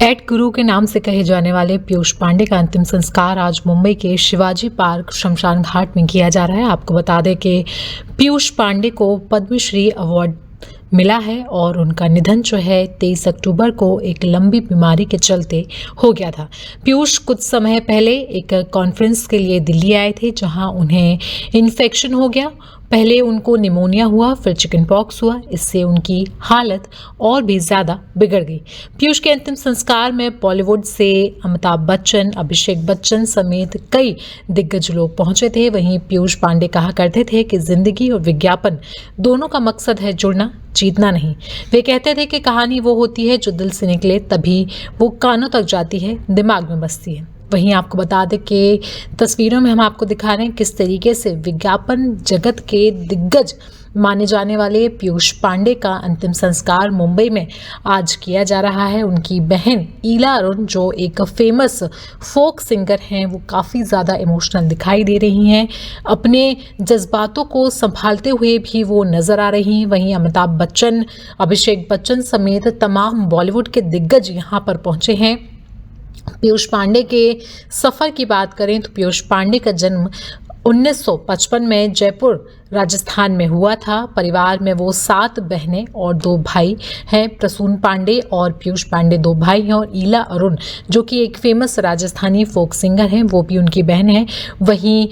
Add गुरु के नाम से कहे जाने वाले पीयूष पांडे का अंतिम संस्कार आज मुंबई के शिवाजी पार्क शमशान घाट में किया जा रहा है। आपको बता दें कि पीयूष पांडे को पद्मश्री अवार्ड मिला है और उनका निधन जो है 23 अक्टूबर को एक लंबी बीमारी के चलते हो गया था। पीयूष कुछ समय पहले एक कॉन्फ्रेंस के लिए दिल्ली आए थे, जहां उन्हें इन्फेक्शन हो गया। पहले उनको निमोनिया हुआ, फिर चिकन पॉक्स हुआ। इससे उनकी हालत और भी ज़्यादा बिगड़ गई। पीयूष के अंतिम संस्कार में बॉलीवुड से अमिताभ बच्चन, अभिषेक बच्चन समेत कई दिग्गज लोग पहुंचे थे। वहीं पीयूष पांडे कहा करते थे कि जिंदगी और विज्ञापन दोनों का मकसद है जुड़ना, जीतना नहीं। वे कहते थे कि कहानी वो होती है जो दिल से निकले, तभी वो कानों तक जाती है, दिमाग में बसती है। वहीं आपको बता दें कि तस्वीरों में हम आपको दिखा रहे हैं किस तरीके से विज्ञापन जगत के दिग्गज माने जाने वाले पीयूष पांडे का अंतिम संस्कार मुंबई में आज किया जा रहा है। उनकी बहन ईला अरुण, जो एक फेमस फोक सिंगर हैं, वो काफ़ी ज़्यादा इमोशनल दिखाई दे रही हैं। अपने जज्बातों को संभालते हुए भी वो नज़र आ रही हैं। वहीं अमिताभ बच्चन, अभिषेक बच्चन समेत तमाम बॉलीवुड के दिग्गज यहाँ पर पहुँचे हैं। पीयूष पांडे के सफ़र की बात करें तो पीयूष पांडे का जन्म 1955 में जयपुर राजस्थान में हुआ था। परिवार में वो 7 बहनें और 2 भाई हैं। प्रसून पांडे और पीयूष पांडे 2 भाई हैं और ईला अरुण, जो कि एक फेमस राजस्थानी फोक सिंगर हैं, वो भी उनकी बहन है। वहीं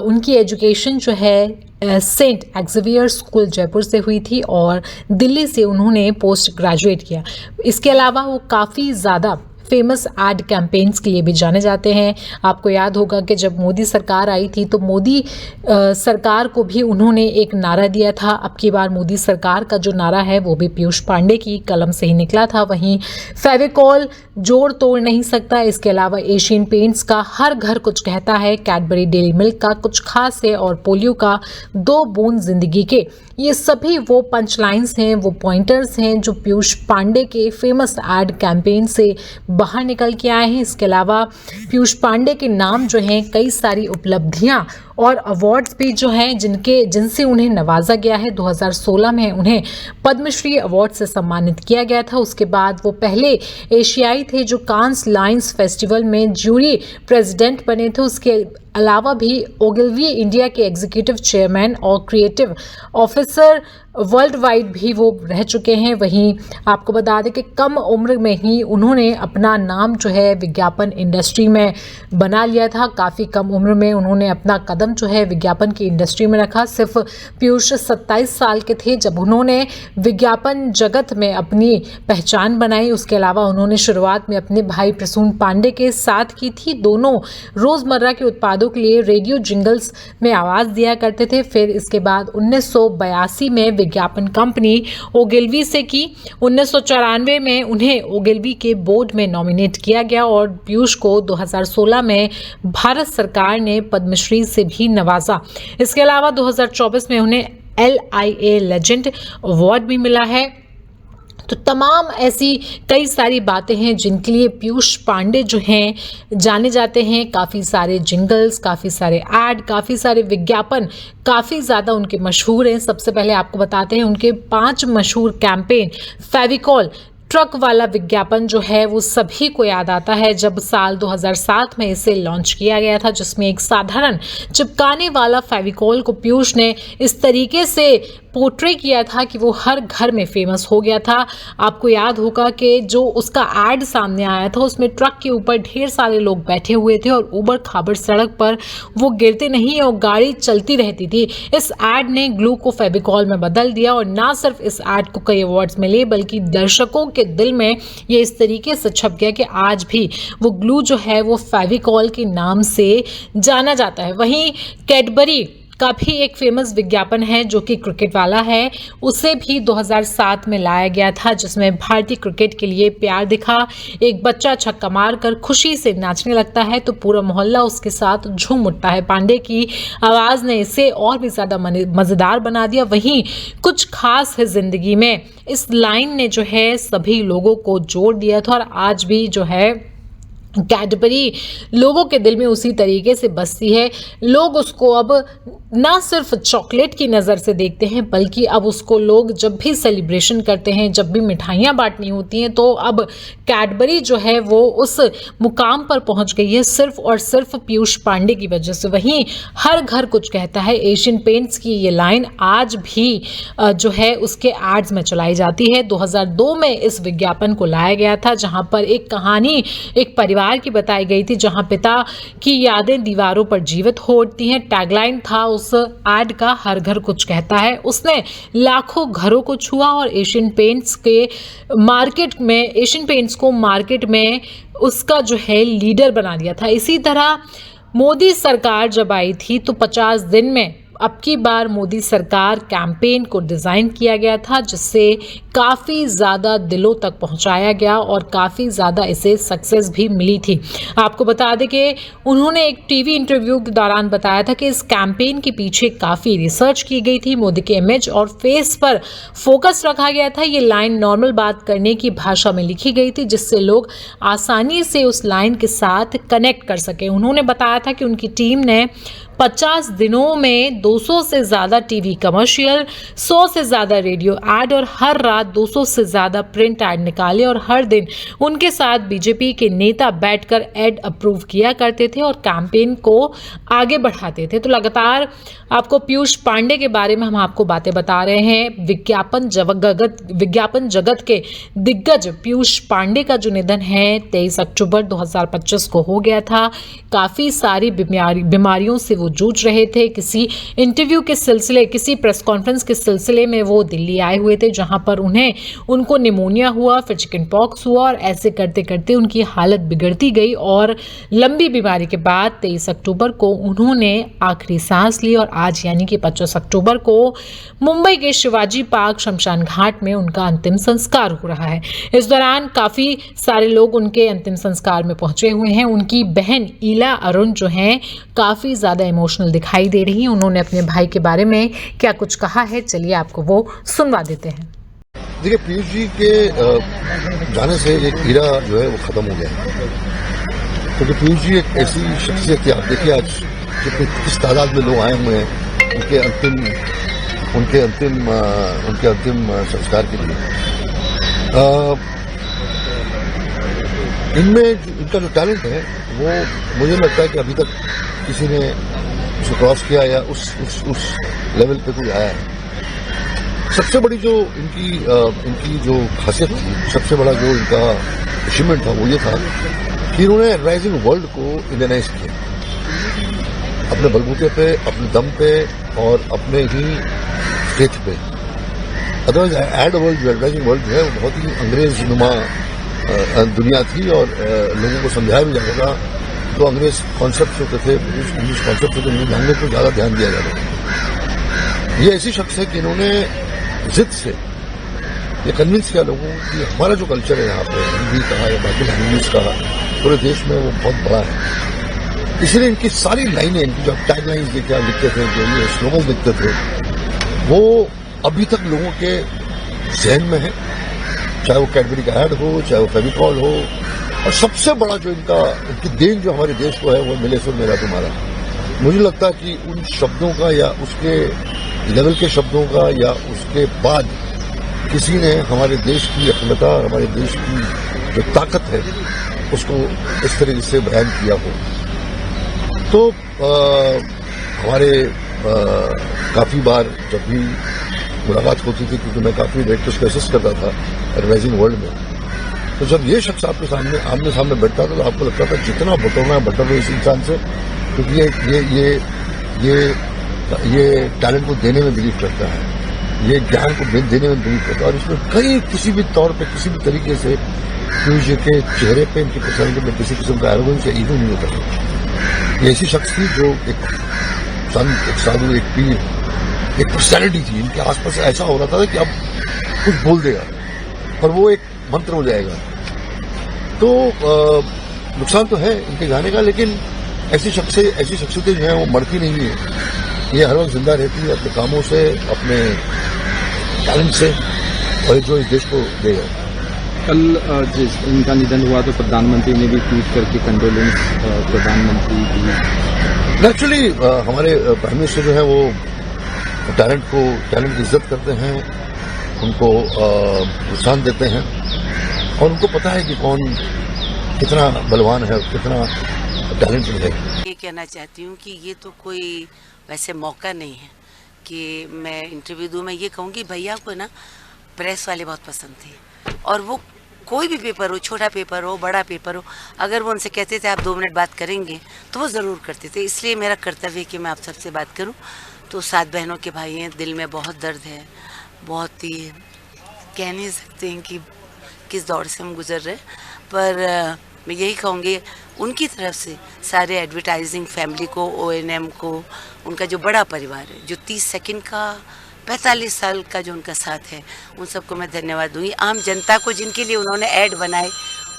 उनकी एजुकेशन जो है सेंट एक्जेवियर स्कूल जयपुर से हुई थी और दिल्ली से उन्होंने पोस्ट ग्रेजुएट किया। इसके अलावा वो काफ़ी ज़्यादा फेमस एड कैंपेन्स के लिए भी जाने जाते हैं। आपको याद होगा कि जब मोदी सरकार आई थी तो मोदी सरकार को भी उन्होंने एक नारा दिया था। अब की बार मोदी सरकार का जो नारा है वो भी पीयूष पांडे की कलम से ही निकला था। वहीं फेविकॉल जोड़ तोड़ नहीं सकता, इसके अलावा एशियन पेंट्स का हर घर कुछ कहता है, कैडबरी डेयरी मिल्क का कुछ खास है और पोलियो का 2 बूंद जिंदगी के, ये सभी वो पंच लाइन्स हैं, वो पॉइंटर्स हैं जो पीयूष पांडे के फेमस एड कैंपेन से बाहर निकल के आए हैं। इसके अलावा पीयूष पांडे के नाम जो हैं कई सारी उपलब्धियां और अवार्ड्स भी जो हैं जिनसे उन्हें नवाजा गया है। 2016 में उन्हें पद्मश्री अवार्ड से सम्मानित किया गया था। उसके बाद वो पहले एशियाई थे जो कांस लाइन्स फेस्टिवल में ज्यूरी प्रेसिडेंट बने थे। उसके अलावा भी ओगिलवी इंडिया के एग्जीक्यूटिव चेयरमैन और क्रिएटिव ऑफिसर वर्ल्ड वाइड भी वो रह चुके हैं। वहीं आपको बता दें कि कम उम्र में ही उन्होंने अपना नाम जो है विज्ञापन इंडस्ट्री में बना लिया था। काफ़ी कम उम्र में उन्होंने अपना कदम जो है विज्ञापन की इंडस्ट्री में रखा। सिर्फ पीयूष 27 साल के थे जब उन्होंने विज्ञापन जगत में अपनी पहचान बनाई। उसके अलावा उन्होंने शुरुआत में अपने भाई प्रसून पांडे के साथ की थी। दोनों रोज़मर्रा के उत्पादों के लिए रेडियो जिंगल्स में आवाज़ दिया करते थे। फिर इसके बाद 1982 में विज्ञापन कंपनी ओगिलवी से की। 1994 में उन्हें ओगिलवी के बोर्ड में नॉमिनेट किया गया और पीयूष को 2016 में भारत सरकार ने पद्मश्री से भी नवाजा। इसके अलावा 2024 में उन्हें LIA लेजेंड अवार्ड भी मिला है। तो तमाम ऐसी कई सारी बातें हैं जिनके लिए पीयूष पांडे जो हैं जाने जाते हैं। काफ़ी सारे जिंगल्स, काफ़ी सारे ऐड, काफ़ी सारे विज्ञापन काफ़ी ज़्यादा उनके मशहूर हैं। सबसे पहले आपको बताते हैं उनके 5 मशहूर कैंपेन। फेविकॉल ट्रक वाला विज्ञापन जो है वो सभी को याद आता है जब साल 2007 में इसे लॉन्च किया गया था, जिसमें एक साधारण चिपकाने वाला फेविकॉल को पीयूष ने इस तरीके से पोर्ट्रे किया था कि वो हर घर में फेमस हो गया था। आपको याद होगा कि जो उसका एड सामने आया था उसमें ट्रक के ऊपर ढेर सारे लोग बैठे हुए थे और ऊबड़ खाबड़ सड़क पर वो गिरते नहीं और गाड़ी चलती रहती थी। इस एड ने ग्लू को फेविकॉल में बदल दिया और ना सिर्फ इस एड को कई अवार्ड्स मिले बल्कि दर्शकों के दिल में ये इस तरीके से छप गया कि आज भी वो ग्लू जो है वो फेविकॉल के नाम से जाना जाता है। वहीं कैडबरी का भी एक फेमस विज्ञापन है जो कि क्रिकेट वाला है। उसे भी 2007 में लाया गया था, जिसमें भारतीय क्रिकेट के लिए प्यार दिखा। एक बच्चा छक्का मारकर खुशी से नाचने लगता है तो पूरा मोहल्ला उसके साथ झूम उठता है। पांडे की आवाज़ ने इसे और भी ज़्यादा मज़ेदार बना दिया। वहीं कुछ खास है ज़िंदगी में, इस लाइन ने जो है सभी लोगों को जोड़ दिया था और आज भी जो है कैडबरी लोगों के दिल में उसी तरीके से बसती है। लोग उसको अब ना सिर्फ चॉकलेट की नज़र से देखते हैं, बल्कि अब उसको लोग जब भी सेलिब्रेशन करते हैं, जब भी मिठाइयाँ बांटनी होती हैं, तो अब कैडबरी जो है वो उस मुकाम पर पहुंच गई है सिर्फ और सिर्फ पीयूष पांडे की वजह से। वहीं हर घर कुछ कहता है एशियन पेंट्स की ये लाइन आज भी जो है उसके एड्स में चलाई जाती है। 2002 में इस विज्ञापन को लाया गया था, जहां पर एक कहानी एक परिवार की बताई गई थी, जहां पिता की यादें दीवारों पर जीवित हो उठती हैं। टैगलाइन था उस एड का, हर घर कुछ कहता है। उसने लाखों घरों को छुआ और एशियन पेंट्स को मार्केट में उसका जो है लीडर बना दिया था। इसी तरह मोदी सरकार जब आई थी तो 50 दिन में अब की बार मोदी सरकार कैंपेन को डिज़ाइन किया गया था, जिससे काफ़ी ज़्यादा दिलों तक पहुंचाया गया और काफ़ी ज़्यादा इसे सक्सेस भी मिली थी। आपको बता दें कि उन्होंने एक टीवी इंटरव्यू के दौरान बताया था कि इस कैंपेन के पीछे काफ़ी रिसर्च की गई थी। मोदी के इमेज और फेस पर फोकस रखा गया था। ये लाइन नॉर्मल बात करने की भाषा में लिखी गई थी, जिससे लोग आसानी से उस लाइन के साथ कनेक्ट कर सके। उन्होंने बताया था कि उनकी टीम ने 50 दिनों में 200 से ज़्यादा टीवी कमर्शियल, 100 से ज़्यादा रेडियो ऐड और हर रात 200 से ज़्यादा प्रिंट ऐड निकाले और हर दिन उनके साथ बीजेपी के नेता बैठकर ऐड अप्रूव किया करते थे और कैंपेन को आगे बढ़ाते थे। तो लगातार आपको पीयूष पांडे के बारे में हम आपको बातें बता रहे हैं। विज्ञापन जगत के दिग्गज पीयूष पांडे का जो निधन है 23 अक्टूबर 2025 को हो गया था। काफ़ी सारी बीमारियों से वो जूझ रहे थे। किसी इंटरव्यू के सिलसिले, किसी प्रेस कॉन्फ्रेंस के सिलसिले में वो दिल्ली आए हुए थे, जहां पर उनको निमोनिया हुआ, फिर चिकन पॉक्स हुआ और ऐसे करते करते उनकी हालत बिगड़ती गई और लंबी बीमारी के बाद 23 अक्टूबर को उन्होंने आखिरी सांस ली और आज यानी कि 25 अक्टूबर को मुंबई के शिवाजी पार्क शमशान घाट में उनका अंतिम संस्कार हो रहा है। इस दौरान काफ़ी सारे लोग उनके अंतिम संस्कार में पहुंचे हुए हैं। उनकी बहन ईला अरुण जो हैं काफ़ी ज़्यादा इमोशनल दिखाई दे रही हैं। उन्होंने अपने भाई के बारे में क्या कुछ कहा है, चलिए आपको वो सुनवा देते हैं। देखिए, पीयूष जी के जाने से एक हीरा जो है वो खत्म हो गया, क्योंकि पीयूष जी एक ऐसी शख्सियत थी। आप देखिए आज किस तादाद में लोग आए हुए हैं उनके अंतिम संस्कार के लिए। इनमें इनका जो टैलेंट है वो मुझे लगता है कि अभी तक किसी ने उसको क्रॉस किया या उस लेवल पे कोई आया है। सबसे बड़ी जो इनकी जो खासियत थी, सबसे बड़ा जो इनका अचीवमेंट था वो ये था कि इन्होंने राइजिंग वर्ल्ड को इंडियनाइज किया अपने बलबूते पे, अपने दम पे और अपने ही फेथ पे। अदरवाइज एड वर्ल्ड, राइजिंग वर्ल्ड जो है वो बहुत ही अंग्रेज नुमा दुनिया थी और लोगों को समझाया भी जाता था। तो अंग्रेज कॉन्सेप्ट होते थे, इंग्लिश कॉन्सेप्ट होते थे, लैंग्वेज को ज़्यादा ध्यान दिया जाता था। ये ऐसी शख्स है कि इन्होंने जिद से ये कन्विंस किया लोगों कि हमारा जो कल्चर है यहाँ पे, हिंदी कहा या बाकी लैंग्वेज कहा, पूरे देश में वो बहुत बड़ा है। इसलिए इनकी सारी लाइनें, इनकी जो टैग लाइन्स देखिए आप लिखते थे, जो ये स्लोगन लिखते थे, वो अभी तक लोगों के जहन में है। चाहे वो कैडबरी का ऐड हो, चाहे वो फेविकॉल हो, और सबसे बड़ा जो इनकी देन जो हमारे देश को है वो मिले सो मेरा तुम्हारा। मुझे लगता है कि उन शब्दों का या उसके लेवल के शब्दों का या उसके बाद किसी ने हमारे देश की अखंडता, हमारे देश की जो ताकत है उसको इस तरीके से बयान किया हो। तो हमारे काफ़ी बार जब भी मुलाकात होती थी, क्योंकि मैं काफ़ी डायरेक्टर्स को असिस्ट करता था एडवर्टाइजिंग वर्ल्ड में, तो जब ये शख्स आपके सामने आमने सामने बैठता था तो आपको लगता था जितना बटोरना बटर इस इंसान से, क्योंकि ये टैलेंट को देने में बिलीव करता है, ये ज्ञान को देने में बिलीव करता है और इसमें कहीं किसी भी तौर पे, किसी भी तरीके से पीयूष जी के चेहरे पे, इनकी पर्सनैलिटी में किसी किस्म का एरोगेंस या ईगो नहीं होता है। ये ऐसी शख्स थी जो एक संत, एक साधु, एक पीर, एक पर्सनैलिटी थी। इनके आसपास ऐसा हो रहा था कि अब कुछ बोल देगा और वो एक मंत्र हो जाएगा। तो नुकसान तो है इनके जाने का, लेकिन ऐसी शख्सियतें जो है वो मरती नहीं है। ये हर वक्त जिंदा रहती है अपने कामों से, अपने टैलेंट से, और जो इस देश को देगा। कल जिस इनका निधन हुआ तो प्रधानमंत्री ने भी ट्वीट करके कंडोलेंस प्रधानमंत्री की। एक्चुअली हमारे प्राइम मिनिस्टर जो है वो टैलेंट की इज्जत करते हैं, उनको प्रोत्साहन देते हैं और उनको पता है कि कौन कितना बलवान है और कितना टैलेंटेड है। ये कहना चाहती हूँ कि ये तो कोई वैसे मौका नहीं है कि मैं इंटरव्यू दूँ। मैं ये कहूँगी भैया को ना प्रेस वाले बहुत पसंद थे और वो कोई भी पेपर हो, छोटा पेपर हो, बड़ा पेपर हो, अगर वो उनसे कहते थे आप 2 मिनट बात करेंगे तो वो ज़रूर करते थे। इसलिए मेरा कर्तव्य है कि मैं आप सबसे बात करूं। तो 7 बहनों के भाई हैं, दिल में बहुत दर्द है, बहुत ही कह नहीं सकते हैं कि किस दौर से हम गुजर रहे हैं। पर मैं यही कहूँगी उनकी तरफ से सारे एडवर्टाइजिंग फैमिली को, ONM को, उनका जो बड़ा परिवार है, जो 30 सेकंड का 45 साल का जो उनका साथ है, उन सबको मैं धन्यवाद दूंगी। आम जनता को जिनके लिए उन्होंने ऐड बनाए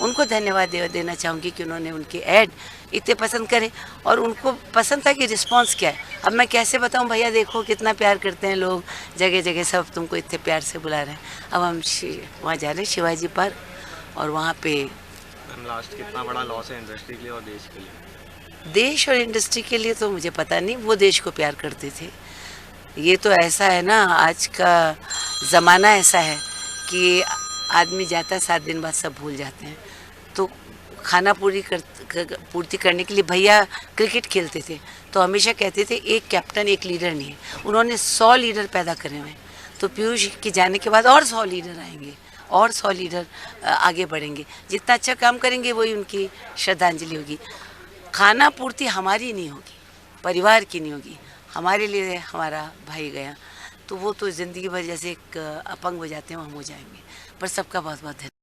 उनको धन्यवाद देना चाहूँगी कि उन्होंने उनके ऐड इतने पसंद करे और उनको पसंद था कि रिस्पांस क्या है। अब मैं कैसे बताऊं भैया, देखो कितना प्यार करते हैं लोग, जगह जगह सब तुमको इतने प्यार से बुला रहे हैं। अब हम वहाँ जा रहे हैं शिवाजी पार्क और वहाँ पे लास्ट कितना बड़ा लॉस है इंडस्ट्री के लिए और देश के लिए? देश और इंडस्ट्री के लिए तो मुझे पता नहीं, वो देश को प्यार करते थे। ये तो ऐसा है ना, आज का ज़माना ऐसा है कि आदमी जाता है 7 दिन बाद सब भूल जाते हैं। तो खाना पूर्ति करने के लिए भैया क्रिकेट खेलते थे तो हमेशा कहते थे एक कैप्टन एक लीडर नहीं है। उन्होंने 100 लीडर पैदा करे हुए हैं। तो पीयूष के जाने के बाद और 100 लीडर आएंगे और 100 लीडर आगे बढ़ेंगे। जितना अच्छा काम करेंगे वही उनकी श्रद्धांजलि होगी। खाना पूर्ति हमारी नहीं होगी, परिवार की नहीं होगी, हमारे लिए हमारा भाई गया तो वो तो ज़िंदगी भर जैसे एक अपंग हो जाते हैं हम हो जाएंगे। पर सबका बहुत बहुत धन्यवाद।